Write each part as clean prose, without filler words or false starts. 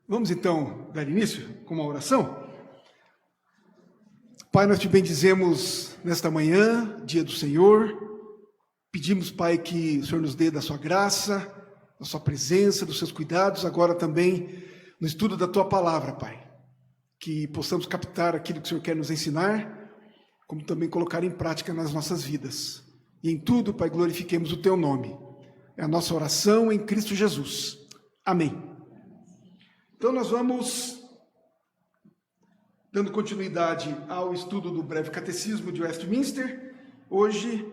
Vamos então dar início com uma oração? Pai, nós te bendizemos nesta manhã, dia do Senhor. Pedimos, Pai, que o Senhor nos dê da sua graça, da sua presença, dos seus cuidados, agora também no estudo da tua palavra, Pai. Que possamos captar aquilo que o Senhor quer nos ensinar, como também colocar em prática nas nossas vidas. E em tudo, Pai, glorifiquemos o teu nome. É a nossa oração em Cristo Jesus. Amém. Então nós vamos dando continuidade ao estudo do breve catecismo de Westminster. Hoje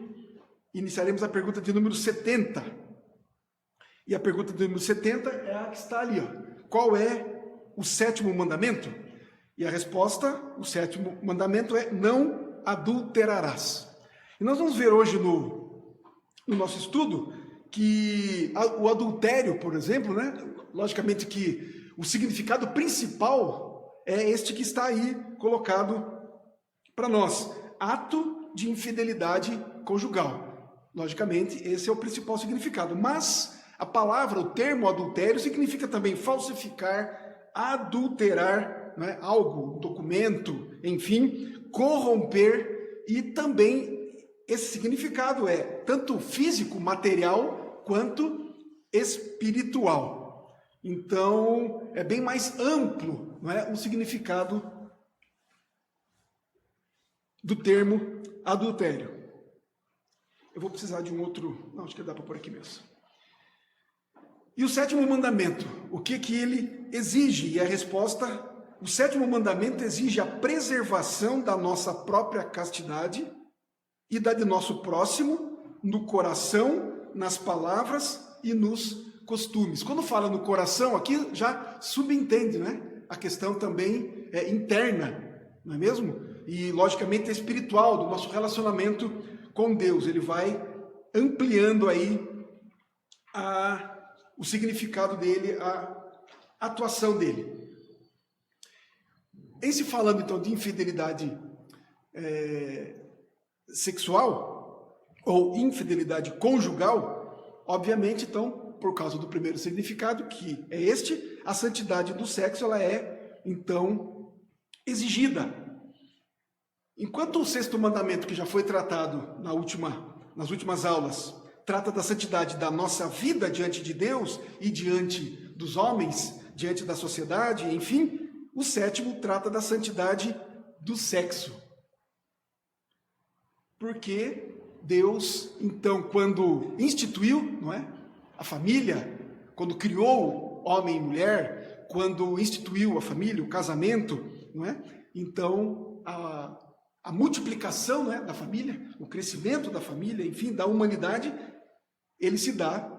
iniciaremos a pergunta de número 70. E a pergunta de número 70 é a que está ali, ó. Qual é o sétimo mandamento? E a resposta, o sétimo mandamento é: não adulterarás. E nós vamos ver hoje no nosso estudo que o adultério, por exemplo, né? Logicamente que o significado principal é este que está aí colocado para nós: ato de infidelidade conjugal. Logicamente, esse é o principal significado. Mas a palavra, o termo adultério, significa também falsificar, adulterar, né, algo, documento, enfim, corromper, e também esse significado é tanto físico, material, quanto espiritual. Então, é bem mais amplo, não é, o significado do termo adultério. Eu vou precisar de um outro... Não, acho que dá para pôr aqui mesmo. E o sétimo mandamento, o que ele exige? E a resposta: o sétimo mandamento exige a preservação da nossa própria castidade e da de nosso próximo, no coração, nas palavras e nos costumes. Quando fala no coração, aqui já subentende, né? A questão também é interna, não é mesmo? E logicamente é espiritual, do nosso relacionamento com Deus. Ele vai ampliando aí o significado dele, a atuação dele. Em se falando então de infidelidade sexual ou infidelidade conjugal, obviamente então, por causa do primeiro significado, que é este, a santidade do sexo, ela é então exigida. Enquanto o sexto mandamento, que já foi tratado nas últimas aulas, trata da santidade da nossa vida diante de Deus e diante dos homens, diante da sociedade, enfim, o sétimo trata da santidade do sexo. Porque Deus, então, quando instituiu, não é, a família, quando criou homem e mulher, quando instituiu a família, o casamento, não é? Então, a multiplicação, não é, da família, o crescimento da família, enfim, da humanidade, ele se dá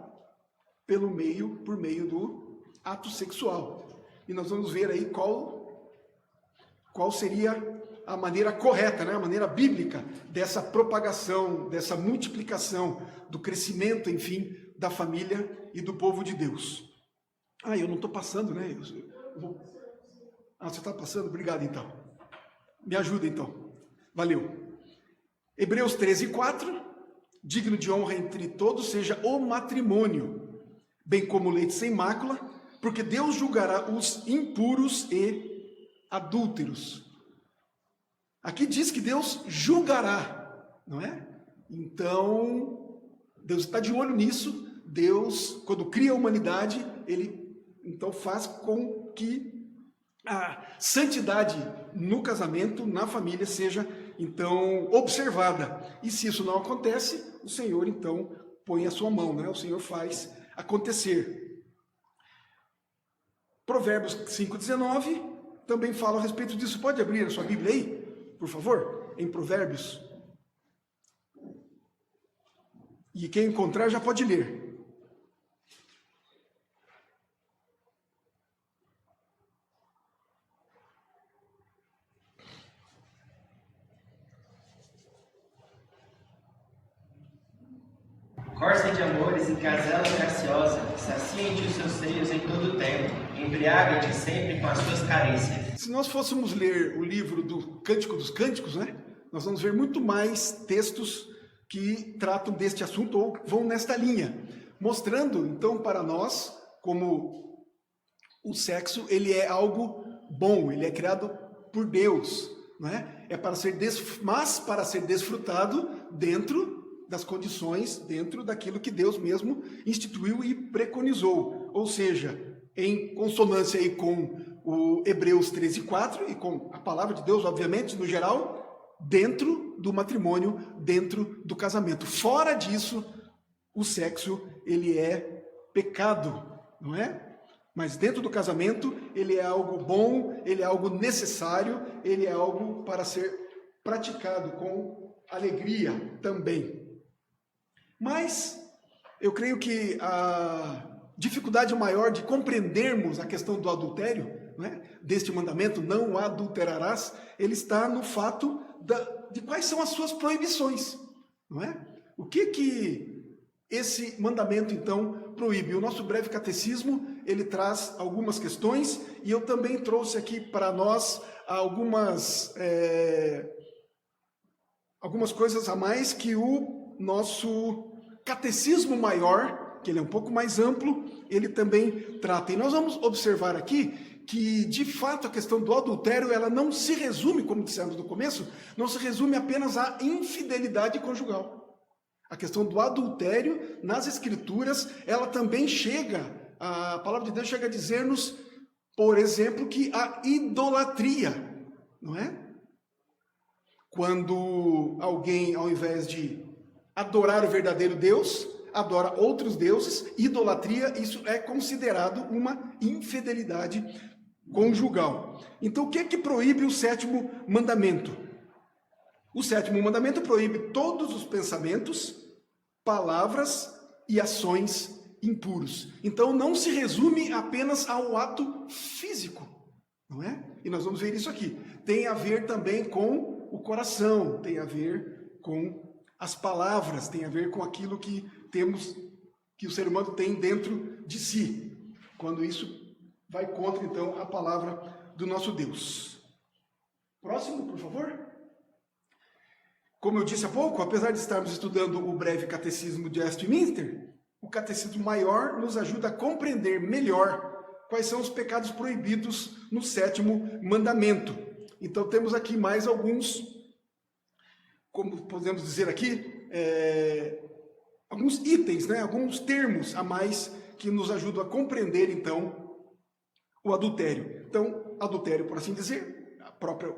por meio do ato sexual. E nós vamos ver aí qual seria a maneira correta, né? A maneira bíblica dessa propagação, dessa multiplicação, do crescimento, enfim, da família e do povo de Deus. Eu não estou passando, né? Você está passando? Obrigado, então. Me ajuda, então. Valeu. Hebreus 13:4, digno de honra entre todos seja o matrimônio, bem como o leite sem mácula, porque Deus julgará os impuros e adúlteros. Aqui diz que Deus julgará, não é? Então, Deus está de olho nisso. Deus, quando cria a humanidade, ele então faz com que a santidade no casamento, na família, seja então observada. E se isso não acontece, o Senhor então põe a sua mão, né? O Senhor faz acontecer. Provérbios 5:19 também fala a respeito disso. Pode abrir a sua Bíblia aí, por favor, em Provérbios. E quem encontrar já pode ler. Corça de amores e casela graciosa, sacia-te os seus seios em todo o tempo, embriaga-te sempre com as suas carícias. Se nós fôssemos ler o livro do Cântico dos Cânticos, né, nós vamos ver muito mais textos que tratam deste assunto ou vão nesta linha, mostrando então para nós como O sexo, ele é algo bom, ele é criado por Deus, não é? Mas para ser desfrutado dentro das condições, dentro daquilo que Deus mesmo instituiu e preconizou. Ou seja, em consonância aí com o Hebreus 13:4 e com a palavra de Deus, obviamente, no geral, dentro do matrimônio, dentro do casamento. Fora disso, o sexo, ele é pecado, não é? Mas dentro do casamento, ele é algo bom, ele é algo necessário, ele é algo para ser praticado com alegria também. Mas eu creio que a dificuldade maior de compreendermos a questão do adultério, não é? Deste mandamento, não adulterarás, ele está no fato de quais são as suas proibições, não é? O que esse mandamento, então, proíbe? O nosso breve catecismo, ele traz algumas questões, e eu também trouxe aqui para nós algumas coisas a mais que o nosso catecismo maior, que ele é um pouco mais amplo, ele também trata. E nós vamos observar aqui que, de fato, a questão do adultério, ela não se resume, como dissemos no começo, não se resume apenas à infidelidade conjugal. A questão do adultério, nas Escrituras, ela também a palavra de Deus chega a dizer-nos, por exemplo, que a idolatria, não é? Quando alguém, ao invés de adorar o verdadeiro Deus, adora outros deuses, idolatria, isso é considerado uma infidelidade conjugal. Então, o que é que proíbe o 7º mandamento? O 7º mandamento proíbe todos os pensamentos, palavras e ações impuros. Então, não se resume apenas ao ato físico, não é? E nós vamos ver isso aqui. Tem a ver também com o coração, tem a ver com as palavras, tem a ver com aquilo que que o ser humano tem dentro de si. Quando isso vai contra, então, a palavra do nosso Deus. Próximo, por favor. Como eu disse há pouco, apesar de estarmos estudando o breve catecismo de Westminster, o catecismo maior nos ajuda a compreender melhor quais são os pecados proibidos no 7º mandamento. Então temos aqui mais alguns, como podemos dizer aqui, alguns itens, né? Alguns termos a mais que nos ajudam a compreender, então, o adultério. Então, adultério, por assim dizer,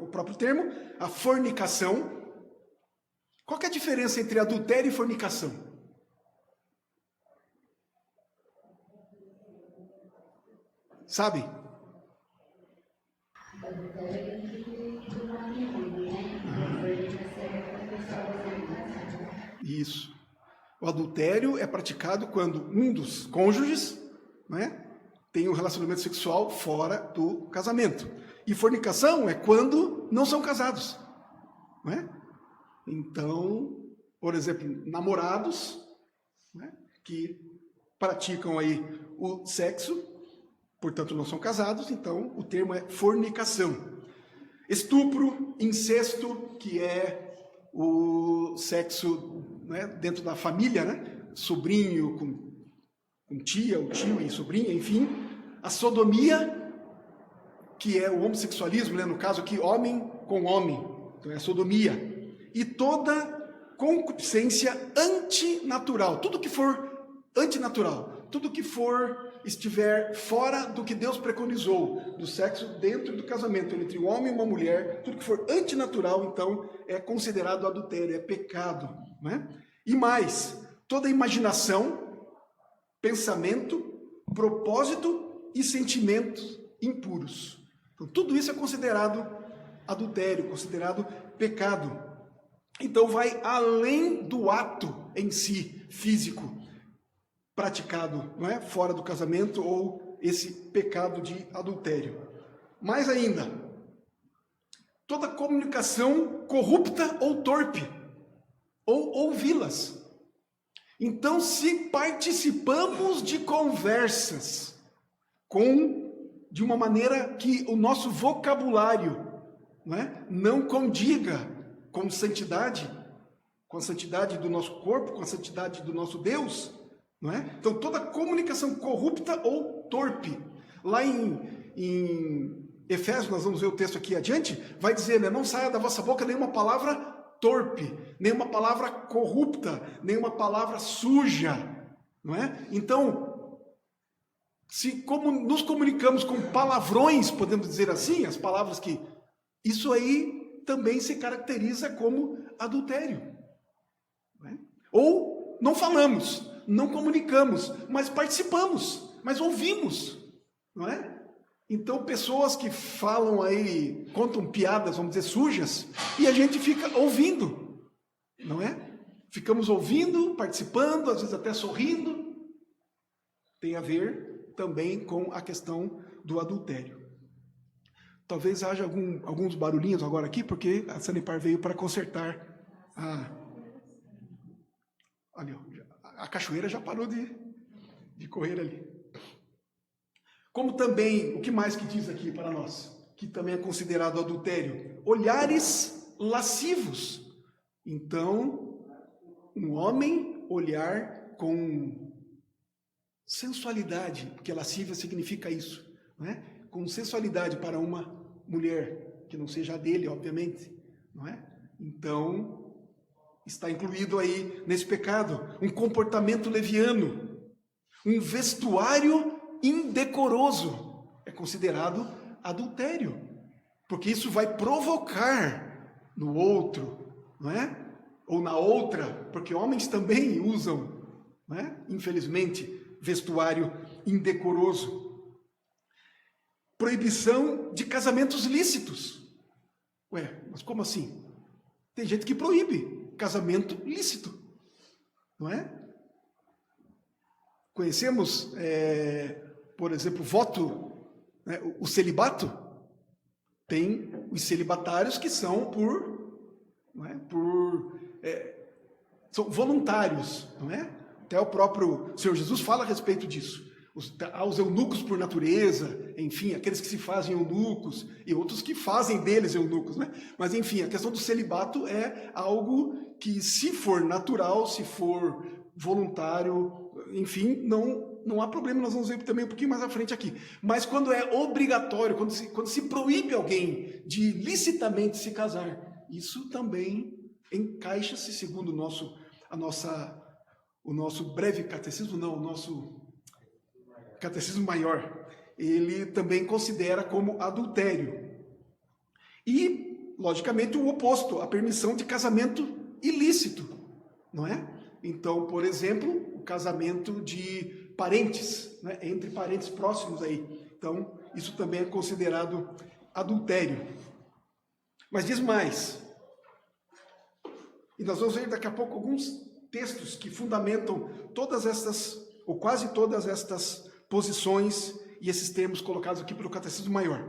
o próprio termo, a fornicação. Qual que é a diferença entre adultério e fornicação? Sabe? Isso. O adultério é praticado quando um dos cônjuges, né, tem um relacionamento sexual fora do casamento. E fornicação é quando não são casados, não é? Então, por exemplo, namorados, né, que praticam aí o sexo, portanto não são casados, então o termo é fornicação. Estupro, incesto, que é o sexo, né, dentro da família, né, sobrinho com tia, o tio e sobrinha, enfim. A sodomia, que é o homossexualismo, né, no caso aqui, homem com homem, então é a sodomia. E toda concupiscência antinatural, tudo que for antinatural, tudo que estiver fora do que Deus preconizou, do sexo dentro do casamento entre um homem e uma mulher, tudo que for antinatural, então, é considerado adultério, é pecado, né? E mais, toda imaginação, pensamento, propósito e sentimentos impuros. Então, tudo isso é considerado adultério, considerado pecado. Então vai além do ato em si, físico, praticado, não é? Fora do casamento, ou esse pecado de adultério. Mais ainda, toda comunicação corrupta ou torpe, ou ouvi-las. Então, se participamos de conversas de uma maneira que o nosso vocabulário, não condiga com a santidade do nosso corpo, com a santidade do nosso Deus, não é? Então, toda comunicação corrupta ou torpe. Lá em Efésios, nós vamos ver o texto aqui adiante, vai dizer, né, não saia da vossa boca nenhuma palavra torpe, nenhuma palavra corrupta, nenhuma palavra suja, não é? Então, como nos comunicamos com palavrões, podemos dizer assim, as palavras que... Isso aí também se caracteriza como adultério. Não é? Ou não falamos, não comunicamos, mas participamos, mas ouvimos, não é? Então, pessoas que falam aí, contam piadas, vamos dizer, sujas, e a gente fica ouvindo, não é? Ficamos ouvindo, participando, às vezes até sorrindo. Tem a ver também com a questão do adultério. Talvez haja alguns barulhinhos agora aqui, porque a Sanepar veio para consertar ali, a cachoeira já parou de correr ali. Como também, o que mais que diz aqui para nós? Que também é considerado adultério. Olhares lascivos. Então, um homem olhar com sensualidade, porque lascívia significa isso, não é? Com sensualidade para uma mulher, que não seja a dele, obviamente, não é? Então, está incluído aí nesse pecado, um comportamento leviano, um vestuário indecoroso, é considerado adultério, porque isso vai provocar no outro, não é? Ou na outra, porque homens também usam, não é? Infelizmente, vestuário indecoroso. Proibição de casamentos lícitos. Ué, mas como assim? Tem gente que proíbe casamento lícito, não é? Conhecemos, por exemplo, voto, né, o celibato. Tem os celibatários que são são voluntários, não é? Até o próprio Senhor Jesus fala a respeito disso. Os eunucos por natureza, enfim, aqueles que se fazem eunucos e outros que fazem deles eunucos, né? Mas, enfim, a questão do celibato é algo que, se for natural, se for voluntário, enfim, não há problema, nós vamos ver também um pouquinho mais à frente aqui. Mas quando é obrigatório, quando se proíbe alguém de licitamente se casar, isso também encaixa-se, segundo o nosso breve catecismo, não, o nosso catecismo maior, ele também considera como adultério. E, logicamente, o oposto, a permissão de casamento ilícito, não é? Então, por exemplo, o casamento de parentes, né, entre parentes próximos aí. Então, isso também é considerado adultério. Mas diz mais. E nós vamos ver daqui a pouco alguns textos que fundamentam todas estas, ou quase todas estas posições e esses termos colocados aqui pelo Catecismo Maior.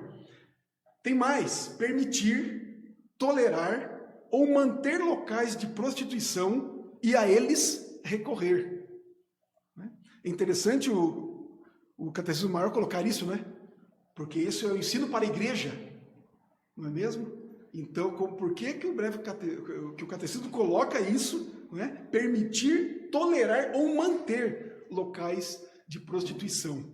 Tem mais, permitir, tolerar ou manter locais de prostituição e a eles recorrer. É interessante o Catecismo Maior colocar isso, né? Porque isso é o ensino para a igreja, não é mesmo? Então, por que o Catecismo coloca isso, não é? Permitir, tolerar ou manter locais de prostituição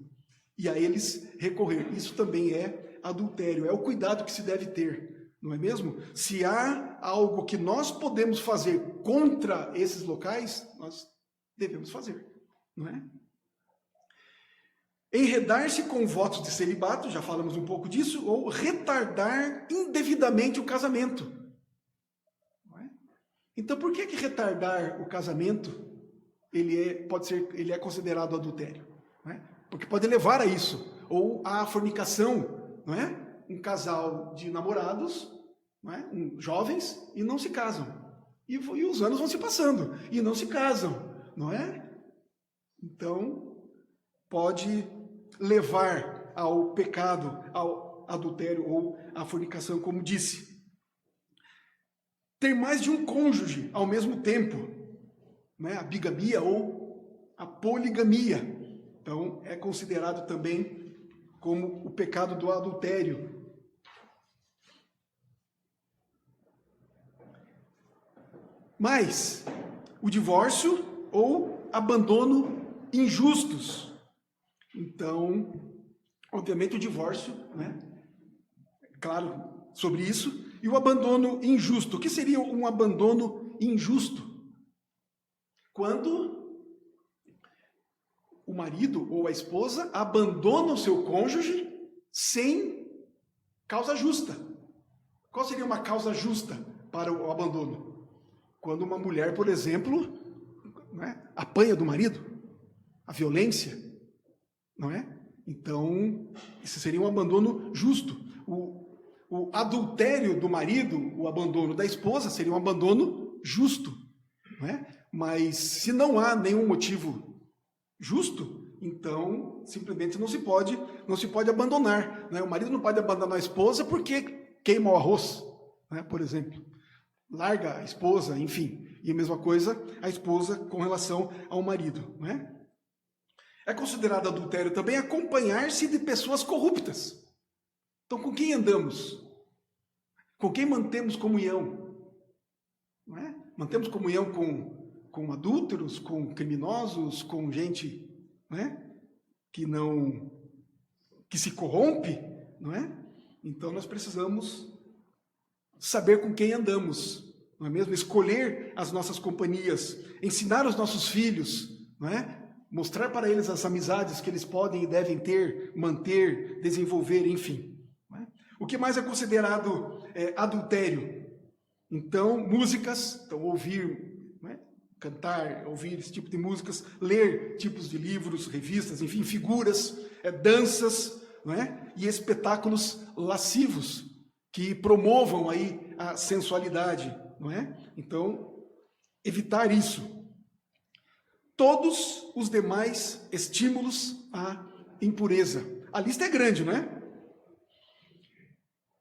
e a eles recorrer. Isso também é adultério, é o cuidado que se deve ter, não é mesmo? Se há algo que nós podemos fazer contra esses locais, nós devemos fazer, não é? Enredar-se com votos de celibato, já falamos um pouco disso, ou retardar indevidamente o casamento. Não é? Então, por que retardar o casamento ele é considerado adultério? Não é? Porque pode levar a isso, ou à fornicação, não é? Um casal de namorados, não é? Jovens, e não se casam. E os anos vão se passando, e não se casam, não é? Então, pode levar ao pecado, ao adultério ou à fornicação, como disse. Ter mais de um cônjuge ao mesmo tempo, não é? A bigamia ou a poligamia. Então, é considerado também como o pecado do adultério. Mas, o divórcio ou abandono injustos. Então, obviamente, o divórcio, né? Claro, sobre isso, e o abandono injusto. O que seria um abandono injusto? Quando o marido ou a esposa abandona o seu cônjuge sem causa justa. Qual seria uma causa justa para o abandono? Quando uma mulher, por exemplo, né, apanha do marido, a violência, não é? Então, isso seria um abandono justo. O adultério do marido, o abandono da esposa, seria um abandono justo, não é? Mas se não há nenhum motivo justo, então simplesmente não se pode abandonar, né? O marido não pode abandonar a esposa porque queima o arroz, né? Por exemplo, larga a esposa, enfim. E a mesma coisa a esposa com relação ao marido, não é? É considerado adultério também acompanhar-se de pessoas corruptas. Então, com quem andamos? Com quem mantemos comunhão? Não é? Mantemos comunhão com adúlteros, com criminosos, com gente, não é? que se corrompe, não é? Então, nós precisamos saber com quem andamos, não é mesmo? Escolher as nossas companhias, ensinar os nossos filhos, não é? Mostrar para eles as amizades que eles podem e devem ter, manter, desenvolver, enfim. Não é? O que mais é considerado adultério? Então, músicas, então ouvir, não é? Cantar, ouvir esse tipo de músicas, ler tipos de livros, revistas, enfim, figuras, danças, não é? E espetáculos lascivos que promovam aí a sensualidade, não é? Então, evitar isso. Todos os demais estímulos à impureza. A lista é grande, não é?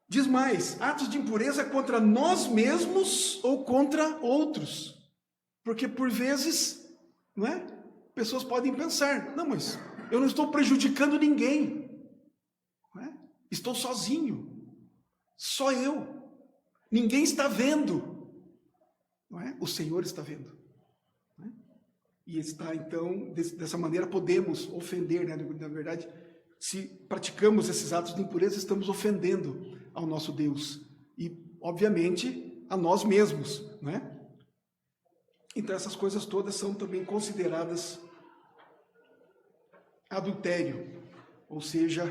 Diz mais, atos de impureza contra nós mesmos ou contra outros. Porque por vezes, não é? Pessoas podem pensar, não, mas eu não estou prejudicando ninguém. Não é? Estou sozinho. Só eu. Ninguém está vendo. Não é? O Senhor está vendo. Não é? E está, então, dessa maneira podemos ofender, né? Na verdade, se praticamos esses atos de impureza, estamos ofendendo ao nosso Deus. E, obviamente, a nós mesmos, não é? Então, essas coisas todas são também consideradas adultério, ou seja,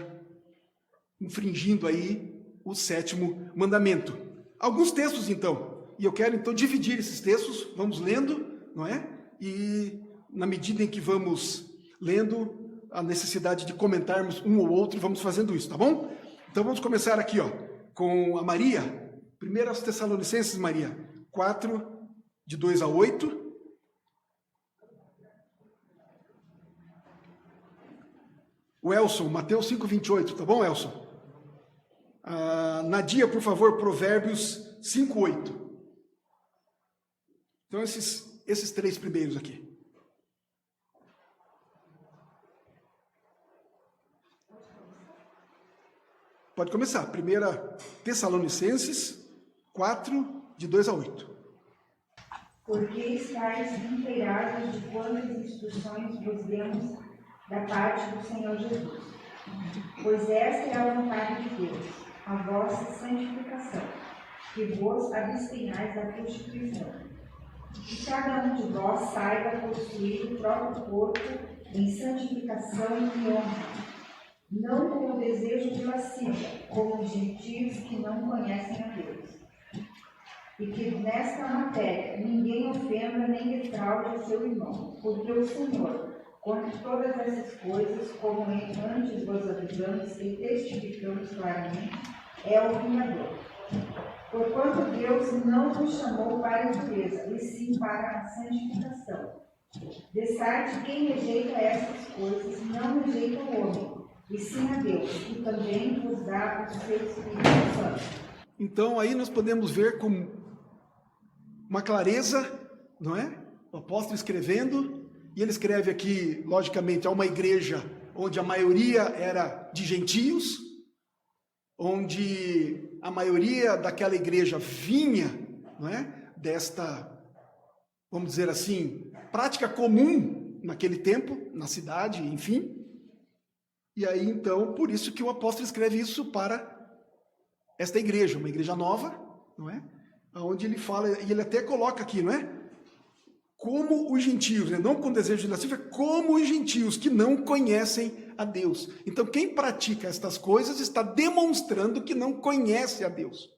infringindo aí o 7º mandamento. Alguns textos, então, e eu quero, então, dividir esses textos, vamos lendo, não é? E, na medida em que vamos lendo, a necessidade de comentarmos um ou outro, vamos fazendo isso, tá bom? Então, vamos começar aqui, ó, com a Maria, 1 Tessalonicenses, Maria, 4, de 2 a 8. O Elson, Mateus 5, 28, tá bom, Elson? Nadia, por favor, Provérbios 5, 8. Então, esses 3 primeiros aqui. Pode começar. 1 Tessalonicenses 4, de 2 a 8. Porque estáis inteirados de quantas instruções vos demos da parte do Senhor Jesus. Pois esta é a vontade de Deus, a vossa santificação, que vos abstenhais da prostituição. Que cada um de vós saiba possuir o próprio corpo em santificação e honra, não com o desejo de lascívia, como os gentios que não conhecem a Deus. E que nesta matéria ninguém ofenda nem defraude o seu irmão, porque o Senhor, contra todas essas coisas, como antes vos avisamos e testificamos claramente, é o vingador. Porquanto Deus não vos chamou para a impureza, e sim para a santificação. Dessarte, quem rejeita essas coisas não rejeita o homem, e sim a Deus, que também vos dá o seu Espírito Santo. Então, aí nós podemos ver com uma clareza, não é? O apóstolo escrevendo, e ele escreve aqui, logicamente, a uma igreja onde a maioria era de gentios, onde a maioria daquela igreja vinha, não é? Desta, vamos dizer assim, prática comum naquele tempo, na cidade, enfim. E aí, então, por isso que o apóstolo escreve isso para esta igreja, uma igreja nova, não é? Onde ele fala, e ele até coloca aqui, não é? Como os gentios, né? Não com desejo de lascívia, como os gentios que não conhecem a Deus. Então, quem pratica estas coisas está demonstrando que não conhece a Deus.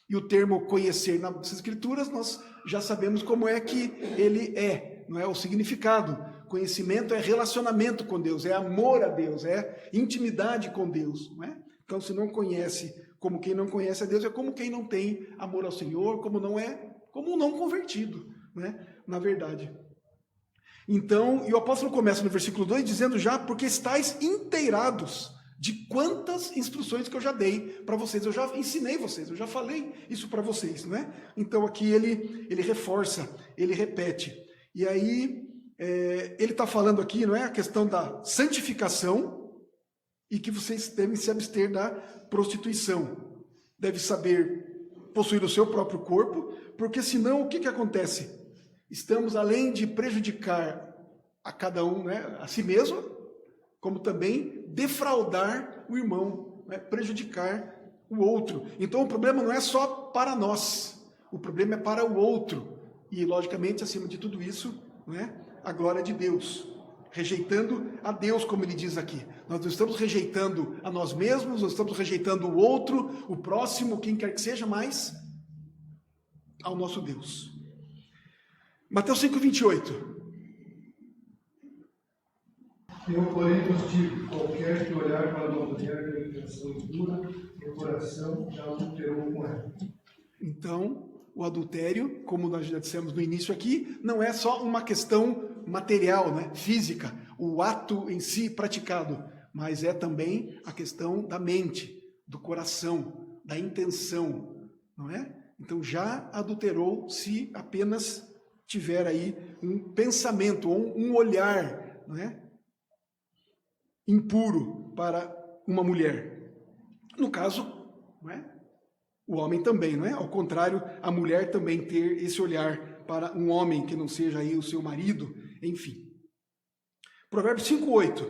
E o termo conhecer nas Escrituras, nós já sabemos como é que ele é, não é? O significado. Conhecimento é relacionamento com Deus, é amor a Deus, é intimidade com Deus, não é? Então, se não conhece, como quem não conhece a Deus, é como quem não tem amor ao Senhor, como um não convertido, né? Na verdade. Então, e o apóstolo começa no versículo 2 dizendo já, porque estáis inteirados de quantas instruções que eu já dei para vocês, eu já ensinei vocês, eu já falei isso para vocês, né? Então aqui ele reforça, ele repete. E aí, ele está falando aqui, não é? A questão da santificação e que vocês devem se abster da prostituição. Deve saber possuir o seu próprio corpo, porque senão o que acontece? Estamos, além de prejudicar a cada um, né, a si mesmo, como também defraudar o irmão, né, prejudicar o outro. Então o problema não é só para nós, o problema é para o outro. E, logicamente, acima de tudo isso, né, a glória de Deus. Rejeitando a Deus, como ele diz aqui. Nós não estamos rejeitando a nós mesmos, nós estamos rejeitando o outro, o próximo, quem quer que seja, mas ao nosso Deus. Mateus 5:28. Eu, porém, vos digo, qualquer que olhar para uma mulher com intenção impura, no coração já adulterou com ela. Então, o adultério, como nós já dissemos no início aqui, não é só uma questão material, né, física, o ato em si praticado, mas é também a questão da mente, do coração, da intenção, não é? Então já adulterou se apenas tiver aí um pensamento ou um olhar, não é, impuro para uma mulher. No caso, não é? O homem também, não é? Ao contrário, a mulher também ter esse olhar para um homem que não seja aí o seu marido, enfim. Provérbios 5:8.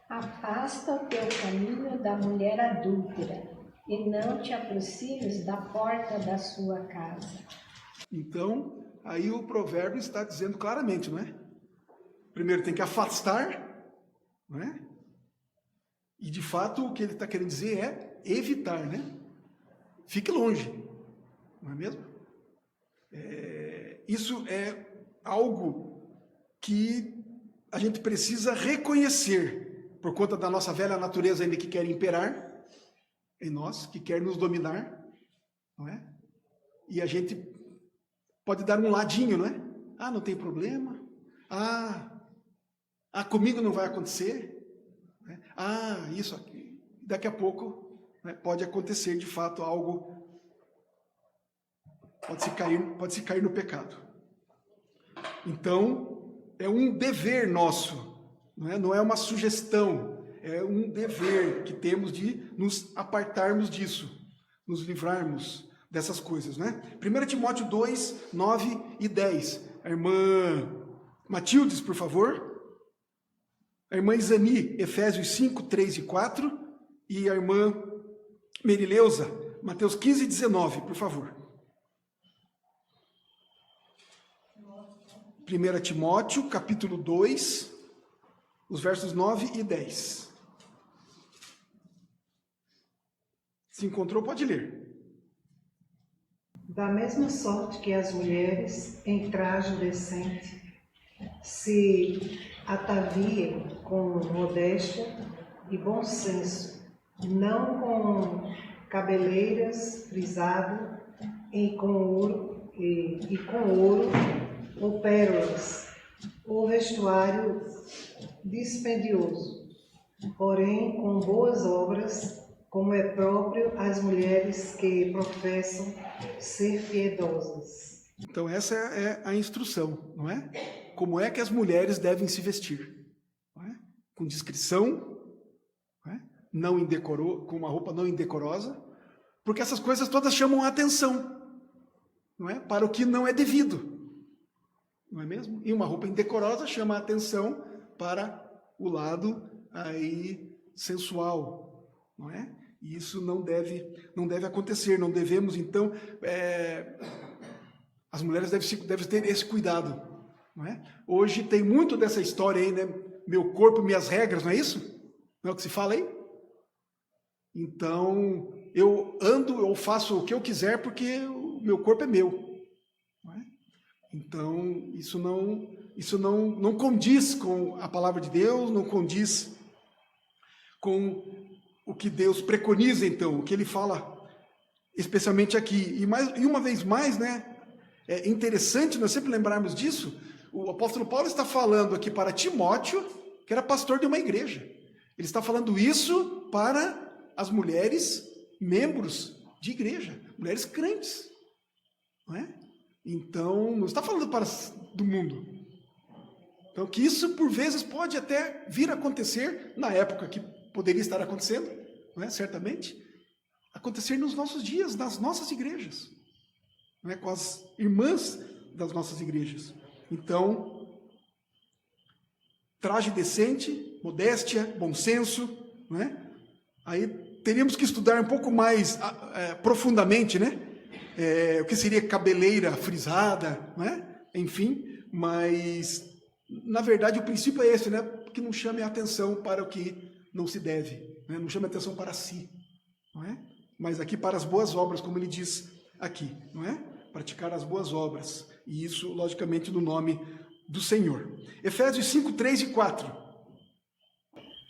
Afasta o teu caminho da mulher adúltera, e não te aproximes da porta da sua casa. Então, aí o provérbio está dizendo claramente, não é? Primeiro tem que afastar, não é? E de fato o que ele está querendo dizer é evitar, né? Fique longe, não é mesmo? Isso é algo que a gente precisa reconhecer, por conta da nossa velha natureza ainda que quer imperar em nós, que quer nos dominar, não é? E a gente pode dar um ladinho, não é? Ah, não tem problema. Comigo não vai acontecer. Né? Isso aqui. Daqui a pouco, né, pode acontecer de fato algo, pode se cair no pecado. Então, é um dever nosso, não é uma sugestão, é um dever que temos de nos apartarmos disso, nos livrarmos dessas coisas, né? 1 Timóteo 2, 9 e 10. A irmã Matildes, por favor. A irmã Isani, Efésios 5, 3 e 4. E a irmã Merileusa, Mateus 15, 19, por favor. 1 Timóteo, capítulo 2, os versos 9 e 10. Se encontrou, pode ler. Da mesma sorte que as mulheres, em traje decente, se ataviem com modéstia e bom senso, não com cabeleiras frisadas e com ouro ou pérolas, ou vestuário dispendioso, porém com boas obras, como é próprio às mulheres que professam ser piedosas. Então essa é a instrução, não é? Como é que as mulheres devem se vestir? Não é? Com discrição, não é? Com uma roupa não indecorosa, porque essas coisas todas chamam a atenção, não é? Para o que não é devido, não é mesmo? E uma roupa indecorosa chama a atenção para o lado aí sensual, não é? E isso não deve acontecer, não devemos, então, as mulheres devem ter esse cuidado, não é? Hoje tem muito dessa história aí, né? Meu corpo, minhas regras, não é isso? Não é o que se fala aí? Então, eu faço o que eu quiser porque o meu corpo é meu, não é? Então, isso não condiz com a palavra de Deus, não condiz com o que Deus preconiza, então, o que ele fala especialmente aqui. E uma vez mais, né, é interessante nós sempre lembrarmos disso. O apóstolo Paulo está falando aqui para Timóteo, que era pastor de uma igreja. Ele está falando isso para as mulheres membros de igreja, mulheres crentes, não é? Então, não está falando para do mundo. Então, que isso por vezes pode até vir a acontecer na época que poderia estar acontecendo, não é? Certamente, acontecer nos nossos dias, nas nossas igrejas, não é? Com as irmãs das nossas igrejas. Então, traje decente, modéstia, bom senso, não é? Aí teríamos que estudar um pouco mais profundamente, né? O que seria cabeleira frisada, não é? Enfim, mas na verdade o princípio é esse, né? Que não chame a atenção para o que não se deve, né? Não chame a atenção para si, não é? Mas aqui para as boas obras, como ele diz aqui, não é? Praticar as boas obras, e isso logicamente no nome do Senhor. Efésios 5, 3 e 4.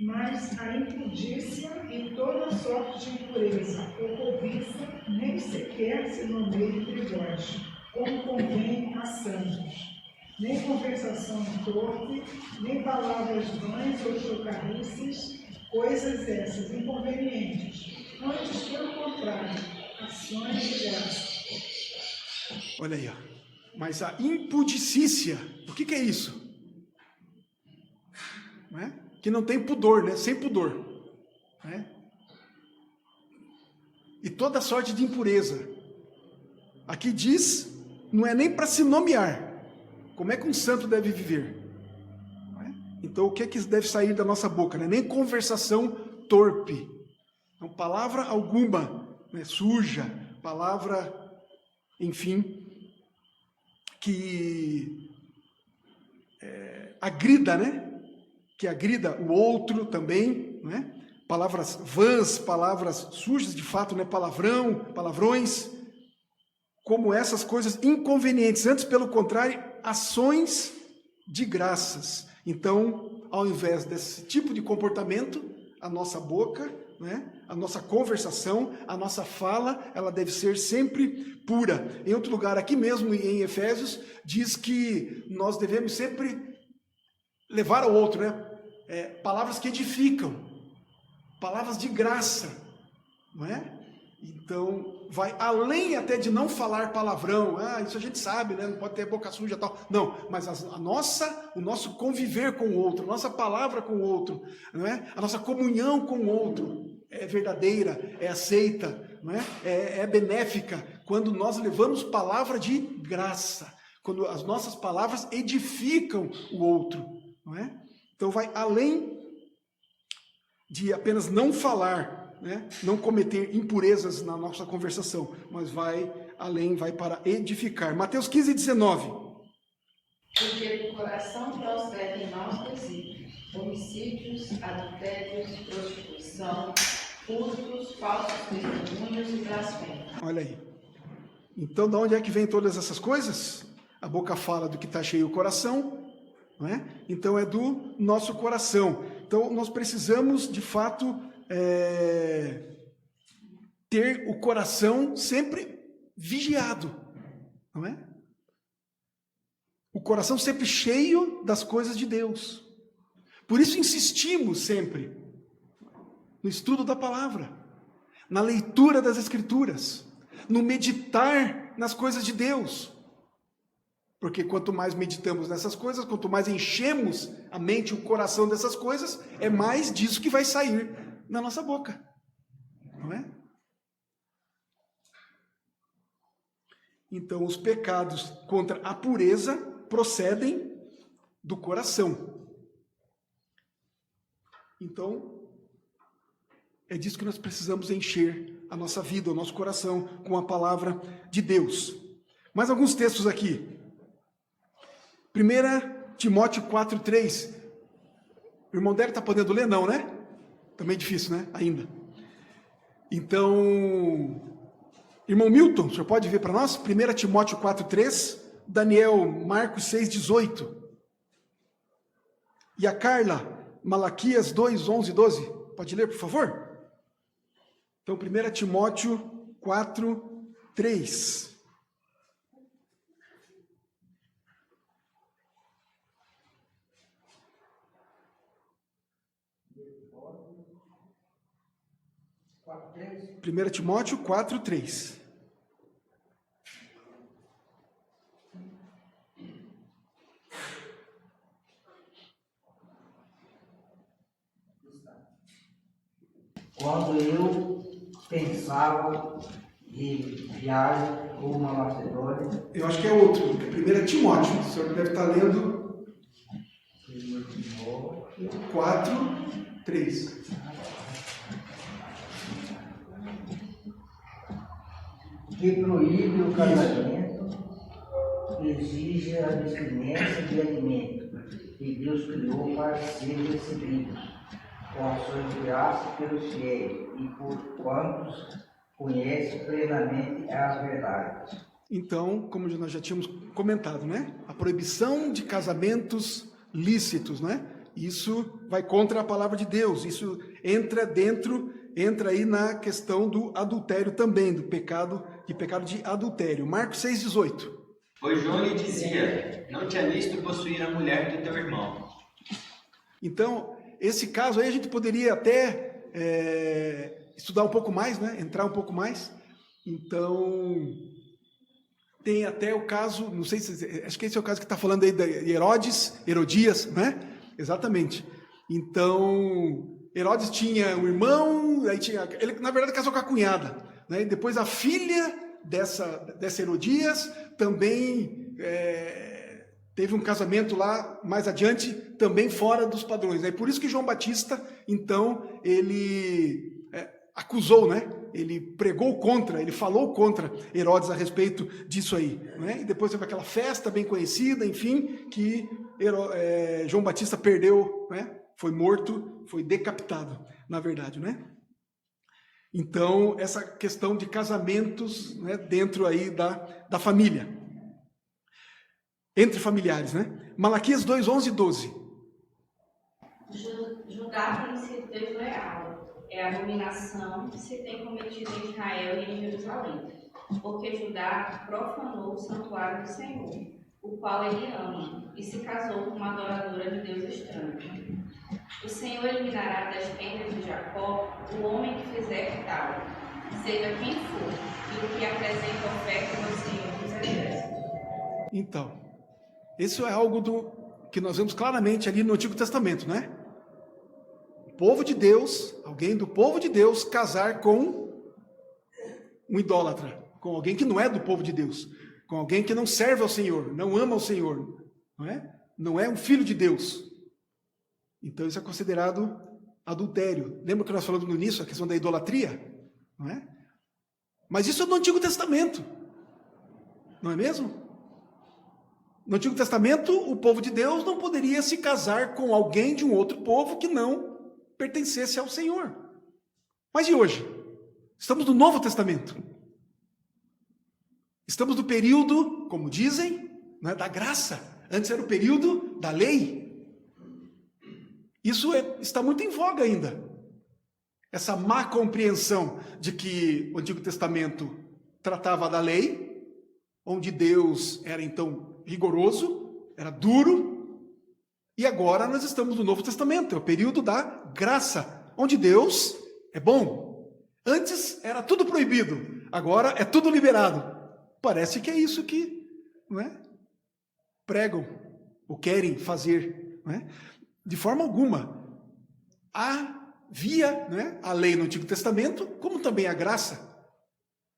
Mas a impudícia e toda sorte de impureza ou cobiça nem sequer se nomeia entre vós, como convém a santos. Nem conversação torpe, nem palavras vãs ou chocarrices, coisas essas inconvenientes. Antes, pelo contrário, ações de graça. Olha aí, ó. Mas a impudicícia, o que é isso? Não é? Que não tem pudor, né? Sem pudor, né? E toda sorte de impureza. Aqui diz, não é nem para se nomear. Como é que um santo deve viver? Não é? Então, o que é que deve sair da nossa boca? Né? Nem conversação torpe. Então, palavra alguma, né? Suja, palavra, enfim, que agrida, né? Que agrida o outro também, né? Palavras vãs, palavras sujas, de fato, né? Palavrões, como essas coisas inconvenientes. Antes, pelo contrário, ações de graças. Então, ao invés desse tipo de comportamento, a nossa boca, né? A nossa conversação, a nossa fala, ela deve ser sempre pura. Em outro lugar, aqui mesmo em Efésios, diz que nós devemos sempre levar ao outro, né? Palavras que edificam, palavras de graça, não é? Então, vai além até de não falar palavrão. Isso a gente sabe, né? Não pode ter boca suja e tal. Não, mas o nosso conviver com o outro, a nossa palavra com o outro, não é? A nossa comunhão com o outro é verdadeira, é aceita, não é? É benéfica, quando nós levamos palavra de graça, quando as nossas palavras edificam o outro, não é? Então vai além de apenas não falar, né? Não cometer impurezas na nossa conversação, mas vai além, vai para edificar. Mateus 15, 19. Porque do coração procedem maus desígnios, homicídios, adultérios, prostituição, furtos, falsos testemunhos e blasfêmias. Olha aí. Então, de onde é que vem todas essas coisas? A boca fala do que está cheio o coração, não é? Então é do nosso coração. Então nós precisamos, de fato, ter o coração sempre vigiado, não é? O coração sempre cheio das coisas de Deus. Por isso insistimos sempre no estudo da palavra, na leitura das Escrituras, no meditar nas coisas de Deus. Porque quanto mais meditamos nessas coisas, quanto mais enchemos a mente e o coração dessas coisas, é mais disso que vai sair na nossa boca. Não é? Então, os pecados contra a pureza procedem do coração. Então, é disso que nós precisamos encher a nossa vida, o nosso coração, com a palavra de Deus. Mais alguns textos aqui. 1 Timóteo 4:3. O irmão Dério está podendo ler? Não, né? Também difícil, né? Ainda. Então, irmão Milton, o senhor pode ver para nós? 1 Timóteo 4:3, Daniel, Marcos 6:18. E a Carla, Malaquias 2:11 e 12. Pode ler, por favor? Então, 1 Timóteo 4:3. Primeira Timóteo 4:3. Quando eu pensava em viagem rumo à Macedônia. Eu acho que é outro, é 1 Timóteo. O senhor deve estar lendo 4:3. Que proíbe o casamento, exige a abstinência de alimento que Deus criou para ser recebidos, com ações de graça pelos fiéis e por quantos conhecem plenamente as verdades. Então, como nós já tínhamos comentado, né? A proibição de casamentos lícitos, né? Isso vai contra a palavra de Deus, isso entra aí na questão do adultério também, do pecado de adultério. Marcos 6:18. Pois João lhe dizia, não te é lícito possuir a mulher do teu irmão. Então, esse caso aí a gente poderia até estudar um pouco mais, né? Entrar um pouco mais. Então, tem até o caso, não sei se, acho que esse é o caso que está falando aí de Herodias, né? Exatamente. Então, Herodes tinha um irmão, ele na verdade casou com a cunhada, né? E depois a filha dessa Herodias também teve um casamento lá mais adiante, também fora dos padrões. É por isso que João Batista, então, ele acusou, né? Ele pregou contra, ele falou contra Herodes a respeito disso aí, né? E depois teve aquela festa bem conhecida, enfim, que João Batista perdeu, né? Foi morto, foi decapitado, na verdade, né? Então, essa questão de casamentos, né, dentro aí da família, entre familiares, né? Malaquias 2:11 e 12. Julgar tem sido desleal. É a abominação que se tem cometido em Israel e em Jerusalém, porque Judá profanou o santuário do Senhor, o qual ele ama, e se casou com uma adoradora de Deus estranho. O Senhor eliminará das tendas de Jacó o homem que fizer tal, seja quem for, e o que apresenta oferta ao Senhor dos Exércitos. Então, isso é algo que nós vemos claramente ali no Antigo Testamento, né? Povo de Deus, alguém do povo de Deus casar com um idólatra, com alguém que não é do povo de Deus, com alguém que não serve ao Senhor, não ama ao Senhor, não é? Não é um filho de Deus. Então isso é considerado adultério. Lembra que nós falamos no início a questão da idolatria? Não é? Mas isso é do Antigo Testamento, não é mesmo? No Antigo Testamento, o povo de Deus não poderia se casar com alguém de um outro povo que não pertencesse ao Senhor. Mas e hoje? Estamos no Novo Testamento. Estamos no período, como dizem, né, da graça. Antes era o período da lei. Isso está muito em voga ainda. Essa má compreensão de que o Antigo Testamento tratava da lei, onde Deus era então rigoroso, era duro, e agora nós estamos no Novo Testamento, é o período da graça, onde Deus é bom. Antes era tudo proibido, agora é tudo liberado. Parece que é isso que, não é, pregam ou querem fazer. Não é? De forma alguma. Havia, não é, a lei no Antigo Testamento, como também a graça.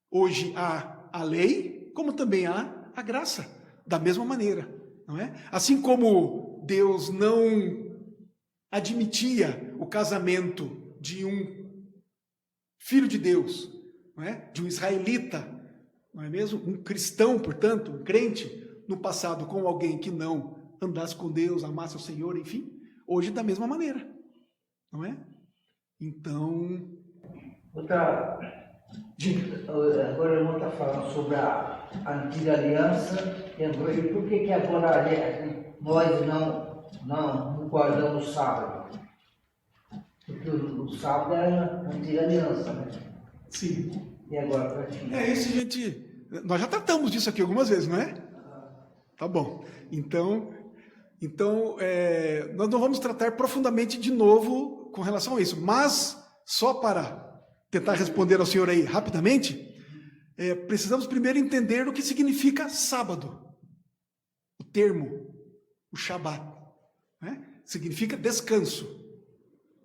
Hoje há a lei, como também há a graça, da mesma maneira. Não é? Assim como Deus não admitia o casamento de um filho de Deus, não é? De um israelita, não é mesmo? Um cristão, portanto, um crente, no passado com alguém que não andasse com Deus, amasse o Senhor, enfim, hoje da mesma maneira, não é? Então... Agora eu vou estar falando sobre a antiga aliança, e por que agora nós não guardamos o sábado? Porque o sábado era a antiga aliança, né? Sim. E agora para ti? Isso, gente. Nós já tratamos disso aqui algumas vezes, não é? Tá bom. Então nós não vamos tratar profundamente de novo com relação a isso, mas só para tentar responder ao senhor aí rapidamente, precisamos primeiro entender o que significa sábado. O termo, o Shabat, né? Significa descanso,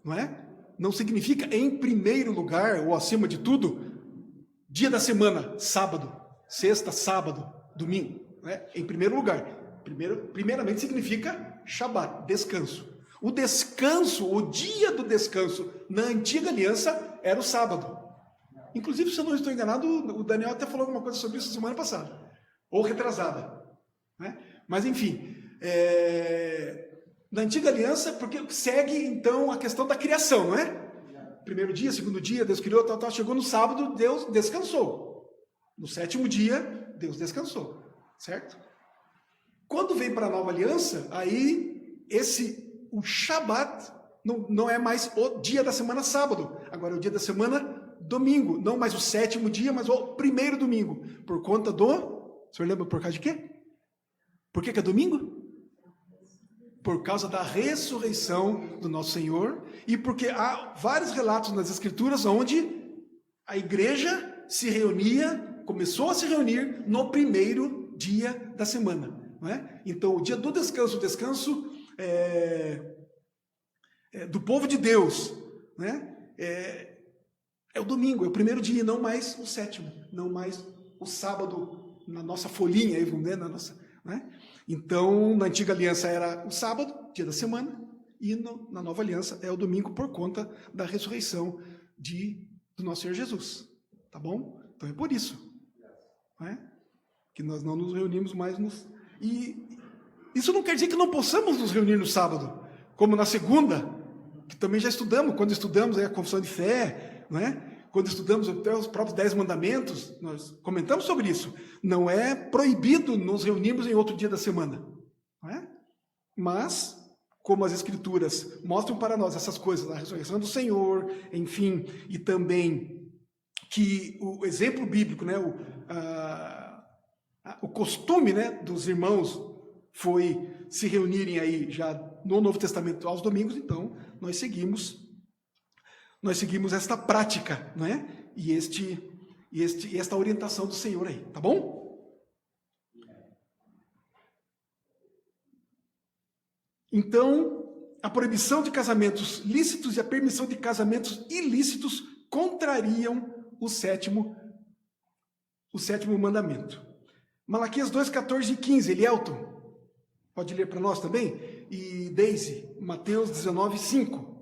não é? Não significa em primeiro lugar, ou acima de tudo, dia da semana, sábado, sexta, sábado, domingo, né? Em primeiro lugar. Primeiramente significa Shabat, descanso. O descanso, o dia do descanso na antiga aliança era o sábado. Inclusive, se eu não estou enganado, o Daniel até falou alguma coisa sobre isso semana passada, ou retrasada, né? Mas enfim, na antiga aliança, porque segue então a questão da criação, não é? Primeiro dia, segundo dia, Deus criou, tal, chegou no sábado, Deus descansou. No sétimo dia, Deus descansou, certo? Quando vem para a nova aliança, aí o Shabat não é mais o dia da semana sábado, agora é o dia da semana domingo, não mais o sétimo dia, mas o primeiro domingo, por conta o senhor lembra por causa de quê? Por que é domingo? Por causa da ressurreição do nosso Senhor, e porque há vários relatos nas Escrituras onde a igreja se reunia, começou a se reunir no primeiro dia da semana, não é? Então o dia do descanso, o descanso do povo de Deus, né? É o domingo, é o primeiro dia, não mais o sétimo, não mais o sábado na nossa folhinha, vamos dizer, né? Então, na antiga aliança era o sábado, dia da semana, e na nova aliança é o domingo por conta da ressurreição do nosso Senhor Jesus, tá bom? Então é por isso, né? Que nós não nos reunimos mais E isso não quer dizer que não possamos nos reunir no sábado, como na segunda, que também já estudamos, quando estudamos a confissão de fé, não é? Quando estudamos até os próprios 10 mandamentos, nós comentamos sobre isso. Não é proibido nos reunirmos em outro dia da semana, não é? Mas, como as Escrituras mostram para nós essas coisas, a ressurreição do Senhor, enfim, e também que o exemplo bíblico, né, o costume, né, dos irmãos foi se reunirem aí já no Novo Testamento aos domingos, então nós seguimos esta prática, não é? E esta orientação do Senhor aí, tá bom? Então, a proibição de casamentos lícitos e a permissão de casamentos ilícitos contrariam o sétimo mandamento. Malaquias 2, 14 e 15, Elielton, pode ler para nós também? E Deise, Mateus 19, 5.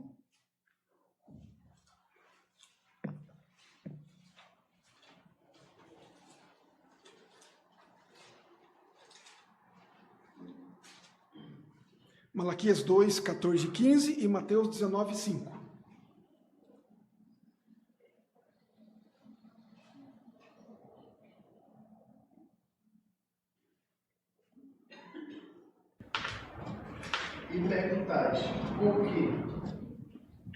Malaquias 2, 14 e 15 e Mateus 19, 5. E perguntais, por quê?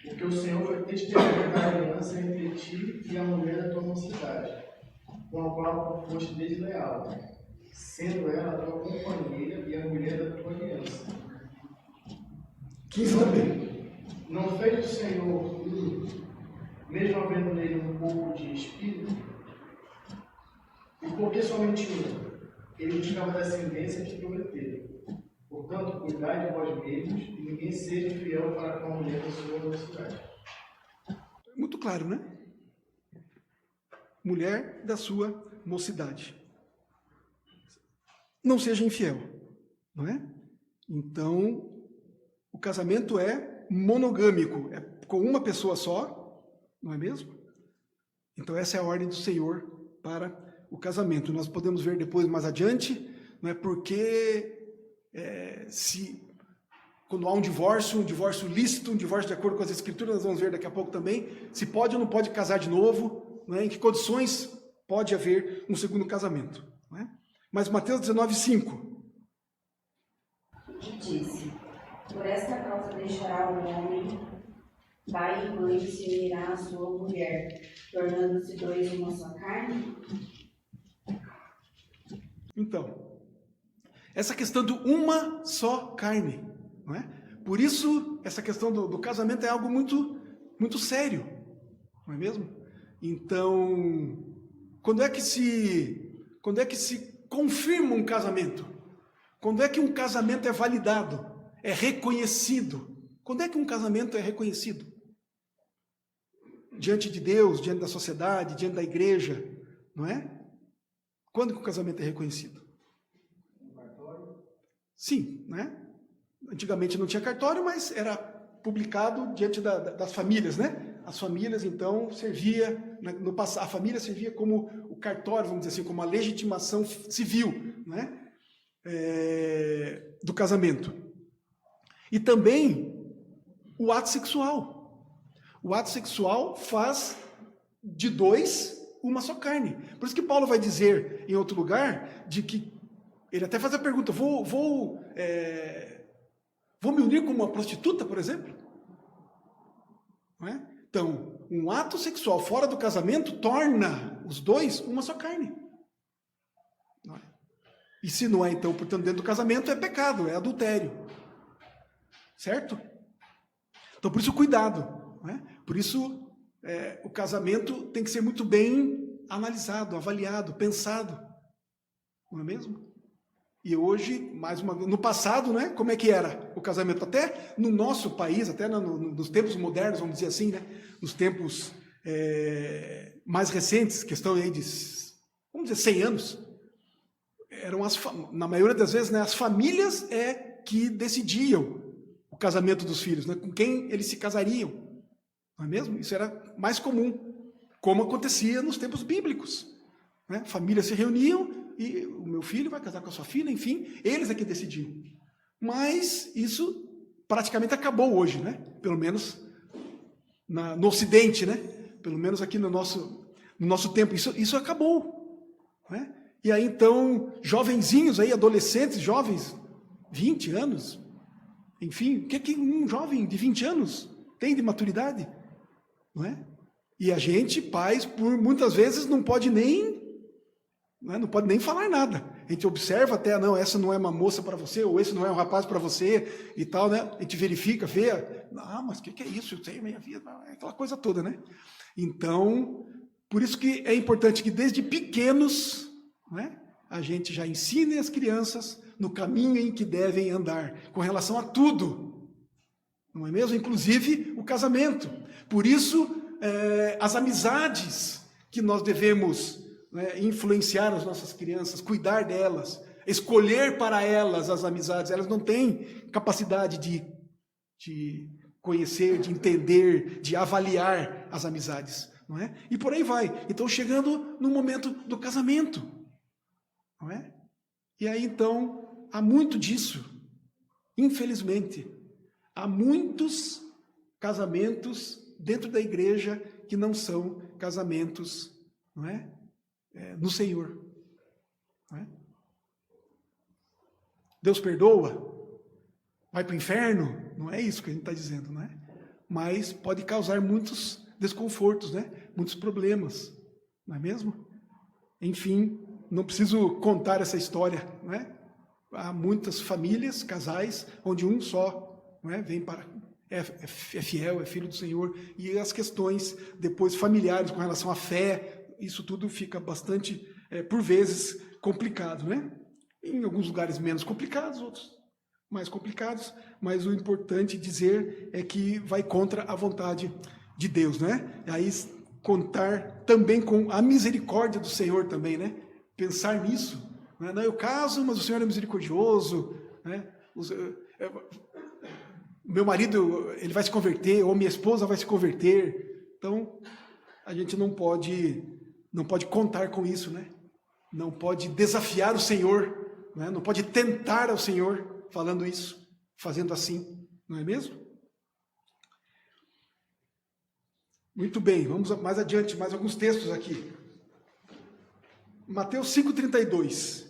Porque o Senhor foi testemunha da aliança entre ti e a mulher da tua mocidade, com a qual foste desleal, sendo ela a tua companheira e a mulher da tua aliança. 15 também. Não fez o Senhor tudo, mesmo havendo nele um pouco de espírito? E por que somente um? Ele buscava descendência que prometeu. Portanto, cuidai de vós mesmos e ninguém seja infiel para com a mulher da sua mocidade. Muito claro, né? Mulher da sua mocidade. Não seja infiel, não é? Então, o casamento é monogâmico, é com uma pessoa só, não é mesmo? Então essa é a ordem do Senhor para o casamento. Nós podemos ver depois, mais adiante, não é porque quando há um divórcio lícito, um divórcio de acordo com as Escrituras, nós vamos ver daqui a pouco também, se pode ou não pode casar de novo, não é? Em que condições pode haver um segundo casamento. Não é? Mas Mateus 19:5. E disse: por esta causa deixará o homem pai e mãe, se unirá à sua mulher, tornando-se dois uma só carne? Então, essa questão do uma só carne, não é? Por isso, essa questão do casamento é algo muito, muito sério, não é mesmo? Então, quando é que se confirma um casamento? Quando é que um casamento é validado? É reconhecido? Quando é que um casamento é reconhecido? Diante de Deus, diante da sociedade, diante da igreja, não é? Quando que o casamento é reconhecido? Sim, né? Antigamente não tinha cartório, mas era publicado diante das famílias, né? As famílias, então, a família servia como o cartório, vamos dizer assim, como a legitimação civil, né? Do casamento. E também o ato sexual. O ato sexual faz de dois uma só carne. Por isso que Paulo vai dizer em outro lugar, de que ele até faz a pergunta, vou me unir com uma prostituta, por exemplo? Não é? Então, um ato sexual fora do casamento torna os dois uma só carne. Não é? E se não é, então, portanto, dentro do casamento, é pecado, é adultério. Certo? Então, por isso, cuidado. Não é? Por isso, o casamento tem que ser muito bem analisado, avaliado, pensado. Não é mesmo? E hoje, mais uma vez, no passado, né, como é que era o casamento? Até no nosso país, até nos tempos modernos, vamos dizer assim, né, nos tempos mais recentes, questão aí de, vamos dizer, 100 anos, na maioria das vezes, né, as famílias que decidiam o casamento dos filhos, né, com quem eles se casariam. Não é mesmo? Isso era mais comum, como acontecia nos tempos bíblicos. Né? Famílias se reuniam e o meu filho vai casar com a sua filha, enfim, eles é que decidiam. Mas isso praticamente acabou hoje, né? Pelo menos no Ocidente, né? Pelo menos aqui no nosso tempo, isso acabou. Né? E aí então, jovenzinhos aí, adolescentes, jovens, 20 anos, enfim, o que um jovem de 20 anos tem de maturidade? Não é? E a gente, pais, por muitas vezes não pode nem falar nada. A gente observa até, não, essa não é uma moça para você, ou esse não é um rapaz para você, e tal, né? A gente verifica, vê, mas o que é isso? Eu sei, minha vida, aquela coisa toda, né? Então, por isso que é importante que desde pequenos, né, a gente já ensine as crianças no caminho em que devem andar, com relação a tudo, não é mesmo? Inclusive o casamento. Por isso, as amizades que nós devemos influenciar as nossas crianças, cuidar delas, escolher para elas as amizades. Elas não têm capacidade de conhecer, de entender, de avaliar as amizades, não é? E por aí vai. Então, chegando no momento do casamento, não é? E aí, então, há muito disso. Infelizmente, há muitos casamentos dentro da igreja que não são casamentos, não é? No Senhor. Não é? Deus perdoa? Vai para o inferno? Não é isso que a gente está dizendo, não é? Mas pode causar muitos desconfortos, né? Muitos problemas, não é mesmo? Enfim, não preciso contar essa história, não é? Há muitas famílias, casais, onde um só, não é? Vem para é fiel, é filho do Senhor, e as questões depois familiares com relação à fé, isso tudo fica bastante, por vezes, complicado, né? Em alguns lugares menos complicados, outros mais complicados, mas o importante dizer é que vai contra a vontade de Deus, né? Aí contar também com a misericórdia do Senhor também, né? Pensar nisso. Né? Não, eu caso, mas o Senhor é misericordioso, né? meu marido, ele vai se converter, ou minha esposa vai se converter. Então, a gente não pode contar com isso, né? Não pode desafiar o Senhor, né? Não pode tentar ao Senhor falando isso, fazendo assim, não é mesmo? Muito bem, vamos mais adiante, mais alguns textos aqui. Mateus 5,32.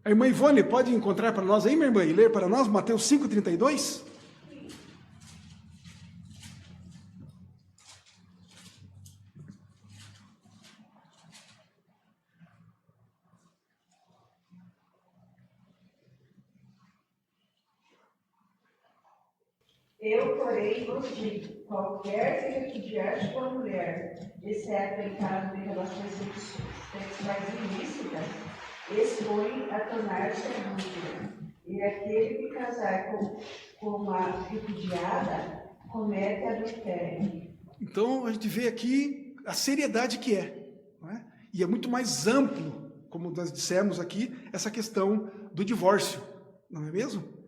A irmã Ivone pode encontrar para nós aí, minha irmã, e ler para nós Mateus 5,32? Eu, porém, vos digo, qualquer que repudiar sua mulher, exceto em caso de relações sexuais ilícitas, expõe a tornar-se adúltera. E aquele que casar com uma repudiada, comete adultério. Então, a gente vê aqui a seriedade que é, não é? E é muito mais amplo, como nós dissemos aqui, essa questão do divórcio, não é mesmo?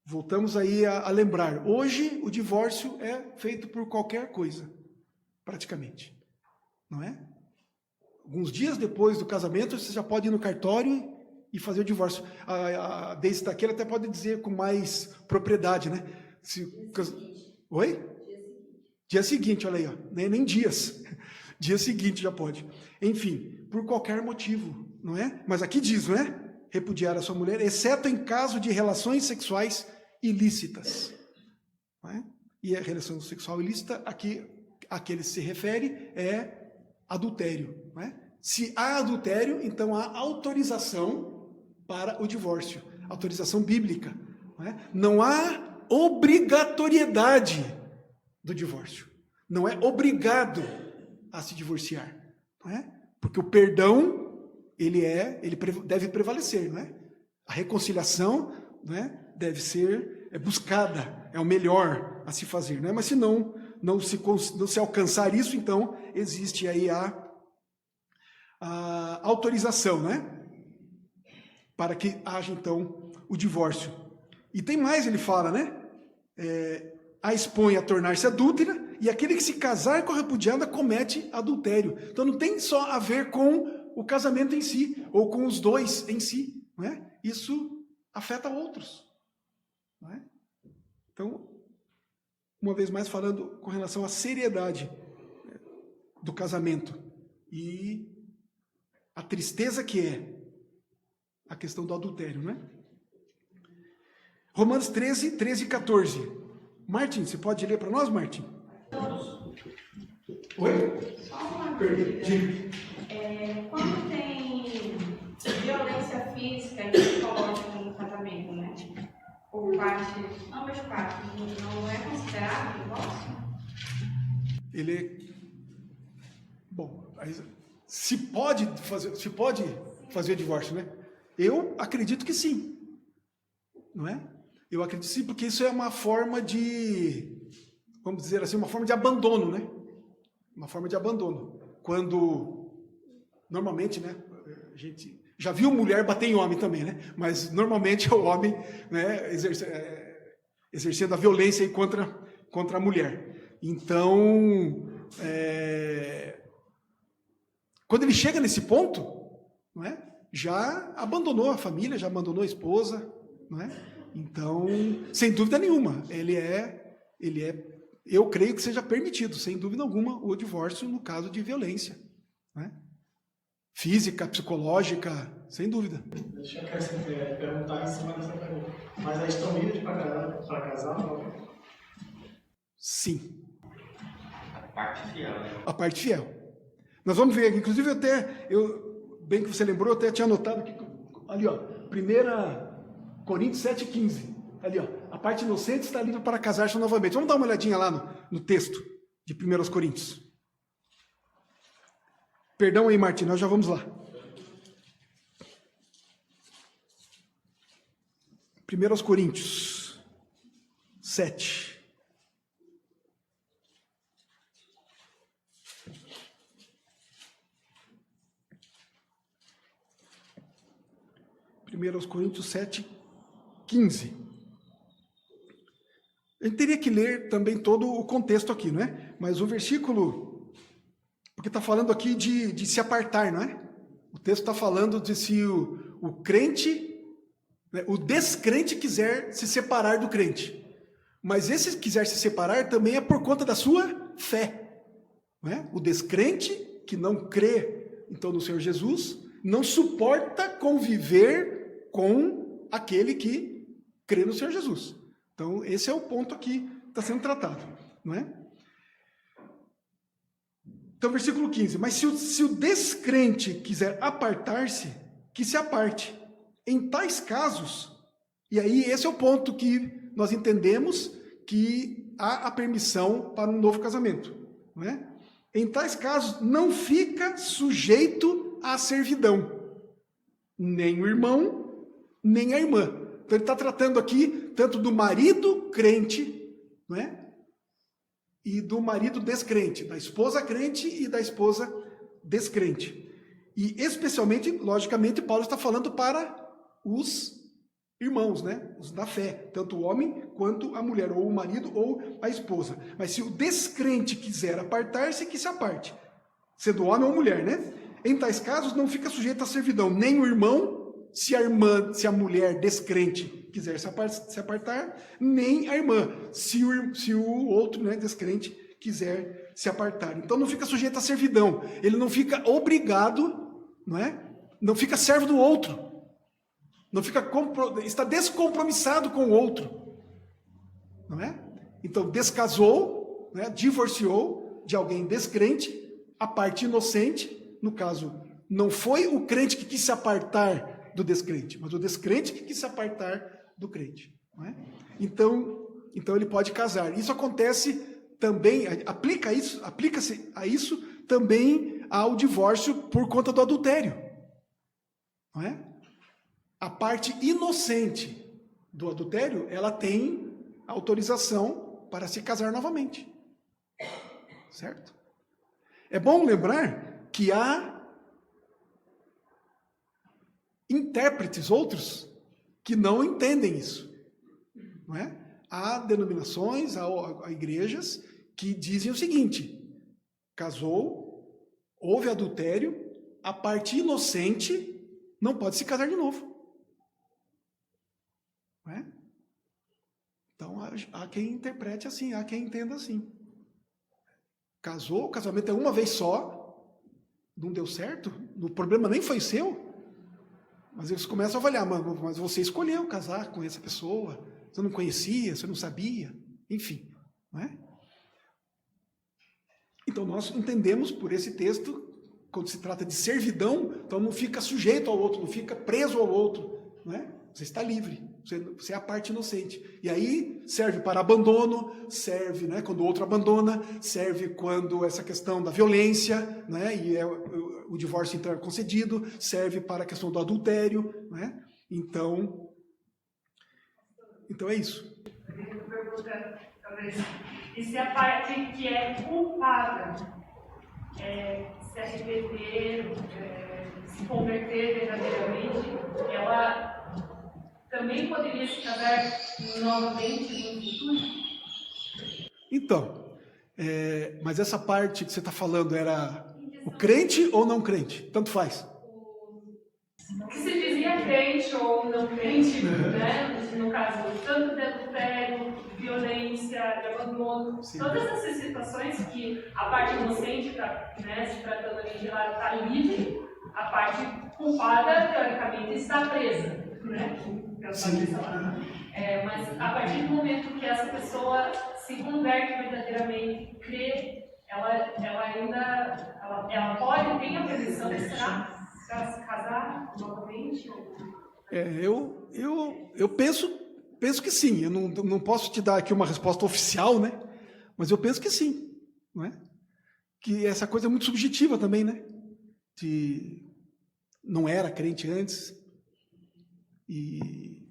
Voltamos aí a lembrar, hoje o divórcio é feito por qualquer coisa, praticamente, não é? Alguns dias depois do casamento, você já pode ir no cartório e fazer o divórcio. A Deise daqui, ela até pode dizer com mais propriedade, né? Oi? Dia seguinte, olha aí, ó, nem dias. Dia seguinte já pode. Enfim, por qualquer motivo, não é? Mas aqui diz, não é? Repudiar a sua mulher, exceto em caso de relações sexuais ilícitas. Não é? E a relação sexual ilícita, aqui, a que ele se refere, é adultério. Não é? Se há adultério, então há autorização para o divórcio. Autorização bíblica. Não é? Não há obrigatoriedade do divórcio. Não é obrigado a se divorciar. Não é? Porque o perdão, ele deve prevalecer. Não é? A reconciliação, não é? Deve ser buscada, é o melhor a se fazer, né? Mas se não se alcançar isso, então existe aí a autorização, né? Para que haja então o divórcio. E tem mais, ele fala, né? A expõe a tornar-se adúltera, e aquele que se casar com a repudiada comete adultério. Então não tem só a ver com o casamento em si, ou com os dois em si, não é? Isso afeta outros. Não é? Então, uma vez mais falando com relação à seriedade do casamento e a tristeza que é a questão do adultério, não é? Romanos 13, 13 e 14. Martin, você pode ler para nós, Martin? Oi? Só uma dúvida. Quando tem violência física e psicológica no casamento, né? Ou ambas partes, não é considerado divórcio? Bom, se pode fazer o divórcio, né? Eu acredito que sim, não é? Eu acredito sim, porque isso é uma forma de, vamos dizer assim, uma forma de abandono, né? Uma forma de abandono. Quando, normalmente, né, a gente já viu mulher bater em homem também, né? Mas normalmente é o homem, né, exercendo a violência aí contra a mulher. Então, quando ele chega nesse ponto, não é? Já abandonou a família, já abandonou a esposa, não é? Então, sem dúvida nenhuma, eu creio que seja permitido, sem dúvida alguma, o divórcio no caso de violência, não é? Física, psicológica, sem dúvida. Deixa eu perguntar em cima dessa pergunta. Mas eles estão livres para casar? Não? Sim. A parte fiel, né? A parte fiel. Nós vamos ver aqui, inclusive bem que você lembrou, eu até tinha anotado aqui, ali ó, 1 Coríntios 7,15. Ali ó, a parte inocente está livre para casar-se novamente. Vamos dar uma olhadinha lá no texto de 1 Coríntios. Perdão aí, Martim, nós já vamos lá. 1 Coríntios 7. Primeiros Coríntios 7, 15. A gente teria que ler também todo o contexto aqui, não é? Mas o versículo, porque está falando aqui de se apartar, não é? O texto está falando de se o crente, né, o descrente quiser se separar do crente. Mas esse quiser se separar também é por conta da sua fé. Não é? O descrente, que não crê então no Senhor Jesus, não suporta conviver com aquele que crê no Senhor Jesus. Então, esse é o ponto aqui que está sendo tratado, não é? Então, versículo 15. Mas se o descrente quiser apartar-se, que se aparte. Em tais casos, e aí esse é o ponto que nós entendemos que há a permissão para um novo casamento, não é? Em tais casos, não fica sujeito à servidão, nem o irmão, nem a irmã. Então, ele está tratando aqui tanto do marido crente, não é? E do marido descrente, da esposa crente e da esposa descrente. E, especialmente, logicamente, Paulo está falando para os irmãos, né? Os da fé, tanto o homem quanto a mulher, ou o marido ou a esposa. Mas se o descrente quiser apartar-se, que se aparte, sendo homem ou mulher, né? Em tais casos, não fica sujeito à servidão, nem o irmão, se a mulher descrente quiser se apartar, nem a irmã, se o outro, né, descrente quiser se apartar. Então não fica sujeito à servidão, ele não fica obrigado, não é? Não fica servo do outro, não fica está descompromissado com o outro, não é? Então descasou, né, divorciou de alguém descrente, a parte inocente, no caso, não foi o crente que quis se apartar do descrente, mas o descrente que quis se apartar do crente, não é? Então ele pode casar. Isso acontece também, aplica-se a isso também ao divórcio por conta do adultério, não é? A parte inocente do adultério, ela tem autorização para se casar novamente, certo? É bom lembrar que há intérpretes, outros, que não entendem isso, não é? Há denominações, há igrejas que dizem o seguinte: casou, houve adultério, a parte inocente não pode se casar de novo, não é? Então há quem interprete assim, há quem entenda assim. Casou, o casamento é uma vez só, não deu certo, o problema nem foi seu. Mas eles começam a avaliar, mas você escolheu casar com essa pessoa, você não conhecia, você não sabia, enfim, não é? Então nós entendemos por esse texto, quando se trata de servidão, então não fica sujeito ao outro, não fica preso ao outro, não é? Você está livre, você é a parte inocente. E aí serve para abandono, serve, né, quando o outro abandona, serve quando essa questão da violência, né, e o divórcio então é concedido, serve para a questão do adultério, né? Então é isso. Pergunta, talvez, e se a parte que é culpada se arrepender, se converter verdadeiramente, ela também poderia se casar novamente no futuro? Então, mas essa parte que você está falando era o crente ou não crente? Tanto faz. O que se dizia crente ou não crente, né? No caso, tanto de adultério, violência, de abandono, sim, todas essas situações que a parte inocente, né, se tratando ali de lá, está livre, a parte culpada, teoricamente, está presa, né? Mas a partir do momento que essa pessoa se converte verdadeiramente, crê, ela pode, tem a permissão de se casar novamente? Eu penso que sim. Eu não posso te dar aqui uma resposta oficial, né? Mas eu penso que sim, não é? Que essa coisa é muito subjetiva também, né? De não era crente antes e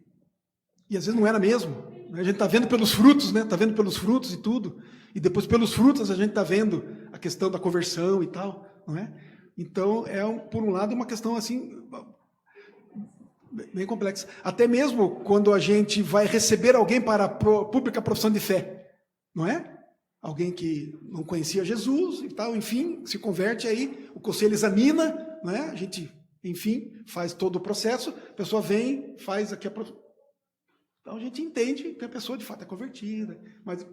às vezes não era mesmo. A gente está vendo pelos frutos, né? Está vendo pelos frutos e tudo. E depois pelos frutos a gente está vendo a questão da conversão e tal, não é? Então por um lado uma questão assim Bem complexa. Até mesmo quando a gente vai receber alguém para a pública profissão de fé, não é? Alguém que não conhecia Jesus e tal, enfim, se converte aí, o conselho examina, não é? A gente, enfim, faz todo o processo, a pessoa vem, faz aqui a profissão. Então a gente entende que a pessoa de fato é convertida, mas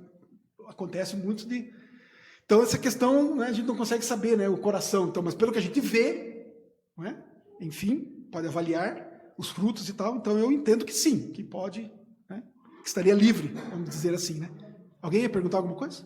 acontece muito de... Então essa questão, né, a gente não consegue saber, né, o coração, então, mas pelo que a gente vê, não é? Enfim, pode avaliar os frutos e tal, então eu entendo que sim, que pode, né, que estaria livre, vamos dizer assim, né? Alguém ia perguntar alguma coisa?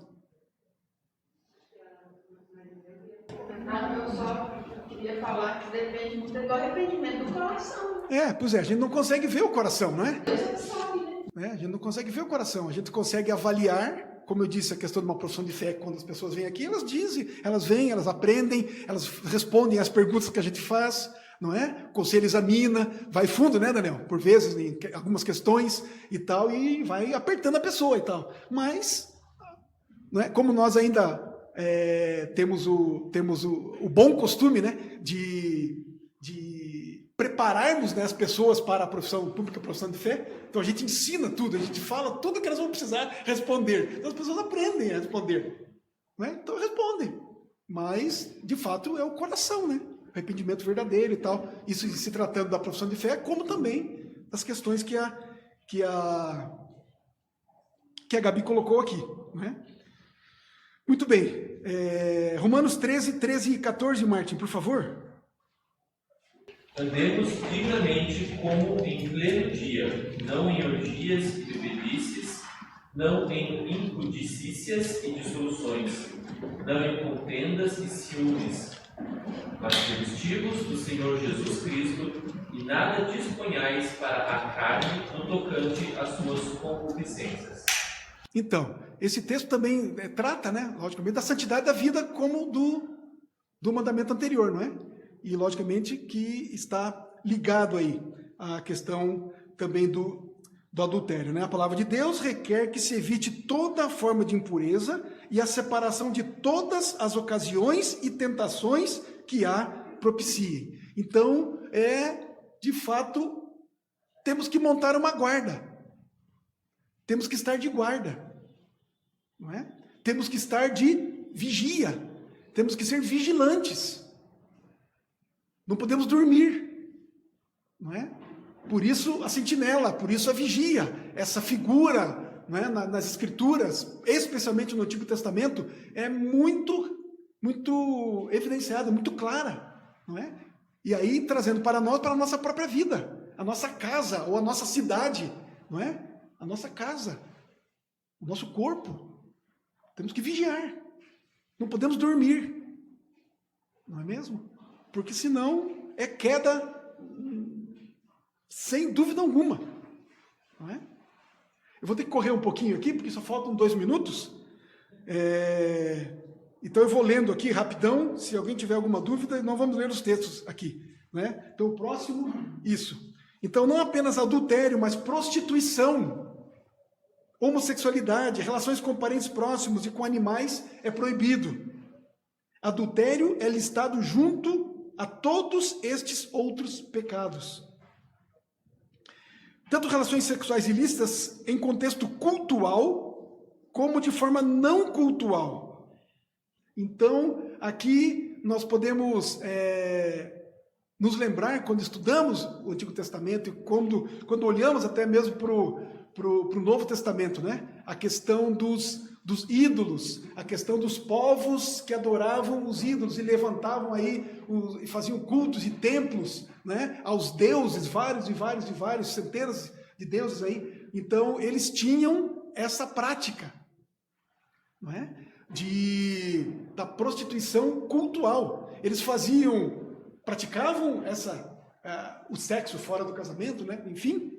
Eu só queria falar que depende muito do arrependimento do coração. Pois é, a gente não consegue ver o coração, não é? Deus é que sabe, né? A gente não consegue ver o coração, a gente consegue avaliar, como eu disse, a questão de uma profissão de fé, quando as pessoas vêm aqui, elas dizem, elas vêm, elas aprendem, elas respondem às perguntas que a gente faz, não é? O conselho examina, vai fundo, né, Daniel? Por vezes, em algumas questões e tal, e vai apertando a pessoa e tal. Mas, não é? Como nós ainda temos o bom costume, né, de prepararmos, né, as pessoas para a profissão pública, a profissão de fé, então a gente ensina tudo, a gente fala tudo que elas vão precisar responder. Então as pessoas aprendem a responder, né? Então respondem. Mas, de fato, é o coração, né? Arrependimento verdadeiro e tal. Isso se tratando da profissão de fé, como também das questões que a Gabi colocou aqui, né? Muito bem. Romanos 13 e 14, Martin, por favor. Andemos dignamente como em pleno dia, não em orgias e bebedices, não em impudicícias e dissoluções, não em contendas e ciúmes, mas revestivos do Senhor Jesus Cristo, e nada disponhais para a carne no tocante às suas concupiscências. Então, esse texto também trata, né, logicamente, da santidade da vida como do mandamento anterior, não é? E, logicamente, que está ligado aí à questão também do adultério, né? A palavra de Deus requer que se evite toda forma de impureza e a separação de todas as ocasiões e tentações que a propiciem. Então, de fato, temos que montar uma guarda. Temos que estar de guarda, não é? Temos que estar de vigia. Temos que ser vigilantes. Não podemos dormir, não é? Por isso a sentinela, por isso a vigia, essa figura, não é, nas Escrituras, especialmente no Antigo Testamento, é muito evidenciada, muito clara, não é? E aí trazendo para nós, para a nossa própria vida, a nossa casa ou a nossa cidade, não é? A nossa casa, o nosso corpo, temos que vigiar, não podemos dormir, não é mesmo? Porque senão é queda sem dúvida alguma, não é? Eu vou ter que correr um pouquinho aqui, porque só faltam 2 minutos. Então eu vou lendo aqui rapidão, se alguém tiver alguma dúvida, não vamos ler os textos aqui, né? Então o próximo, isso. Então não apenas adultério, mas prostituição, homossexualidade, relações com parentes próximos e com animais é proibido. Adultério é listado junto a todos estes outros pecados. Tanto relações sexuais ilícitas em contexto cultual, como de forma não cultual. Então, aqui nós podemos nos lembrar, quando estudamos o Antigo Testamento, e quando olhamos até mesmo para o Novo Testamento, né? A questão dos ídolos, a questão dos povos que adoravam os ídolos e levantavam aí, e faziam cultos e templos, né, aos deuses, vários, centenas de deuses aí. Então, eles tinham essa prática, não é? Da prostituição cultual. Eles praticavam o sexo fora do casamento, né? Enfim,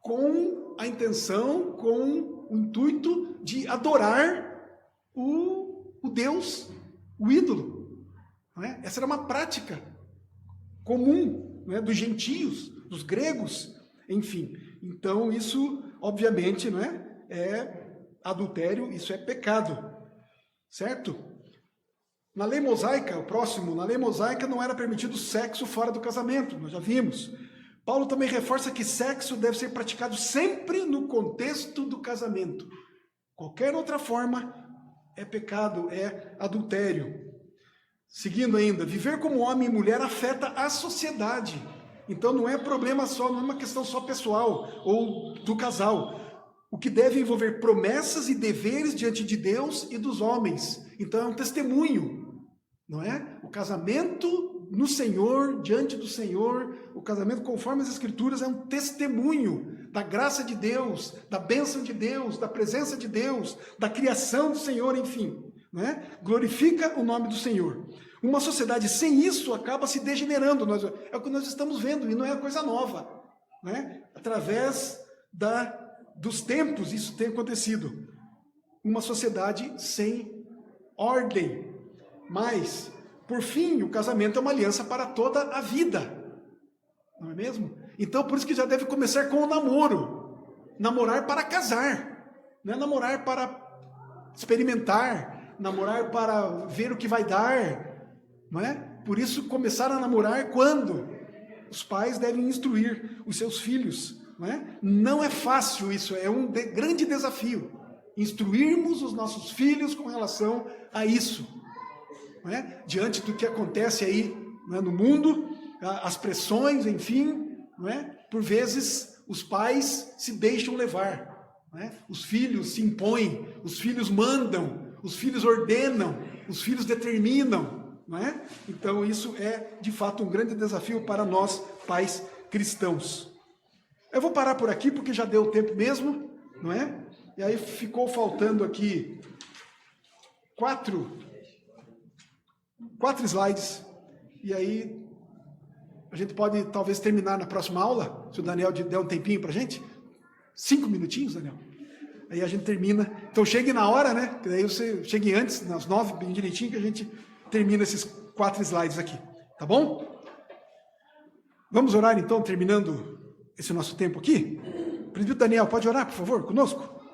com a intenção, com o intuito de adorar o Deus, o ídolo. Não é? Essa era uma prática comum, não é? Dos gentios, dos gregos, enfim. Então isso, obviamente, não é adultério, isso é pecado, certo? Na lei mosaica, na lei mosaica não era permitido sexo fora do casamento, nós já vimos. Paulo também reforça que sexo deve ser praticado sempre no contexto do casamento. Qualquer outra forma é pecado, é adultério. Seguindo ainda, viver como homem e mulher afeta a sociedade. Então não é problema só, não é uma questão só pessoal ou do casal. O que deve envolver promessas e deveres diante de Deus e dos homens. Então é um testemunho, não é? O casamento no Senhor, diante do Senhor, o casamento conforme as Escrituras é um testemunho da graça de Deus, da bênção de Deus, da presença de Deus, da criação do Senhor, enfim. Não é? Glorifica o nome do Senhor. Uma sociedade sem isso acaba se degenerando. É o que nós estamos vendo, e não é coisa nova. Não é? Através dos tempos isso tem acontecido. Uma sociedade sem ordem. Mas, por fim, o casamento é uma aliança para toda a vida. Não é mesmo? Então, por isso que já deve começar com o namoro. Namorar para casar. Não é namorar para experimentar, namorar para ver o que vai dar. Não é? Por isso, começar a namorar quando? Os pais devem instruir os seus filhos. Não é fácil isso, é um grande desafio. Instruirmos os nossos filhos com relação a isso. Diante do que acontece aí no mundo, as pressões, enfim, por vezes os pais se deixam levar. Os filhos se impõem, os filhos mandam, os filhos ordenam, os filhos determinam. Então isso é de fato um grande desafio para nós, pais cristãos. Eu vou parar por aqui porque já deu tempo mesmo, não é? E aí ficou faltando aqui quatro slides, e aí a gente pode talvez terminar na próxima aula, se o Daniel der um tempinho para a gente. 5 minutinhos, Daniel? Aí a gente termina. Então chegue na hora, né? Que daí você chegue antes, nas 9, bem direitinho, que a gente termina esses 4 slides aqui. Tá bom? Vamos orar então, terminando esse nosso tempo aqui? Presbítero Daniel, pode orar, por favor, conosco?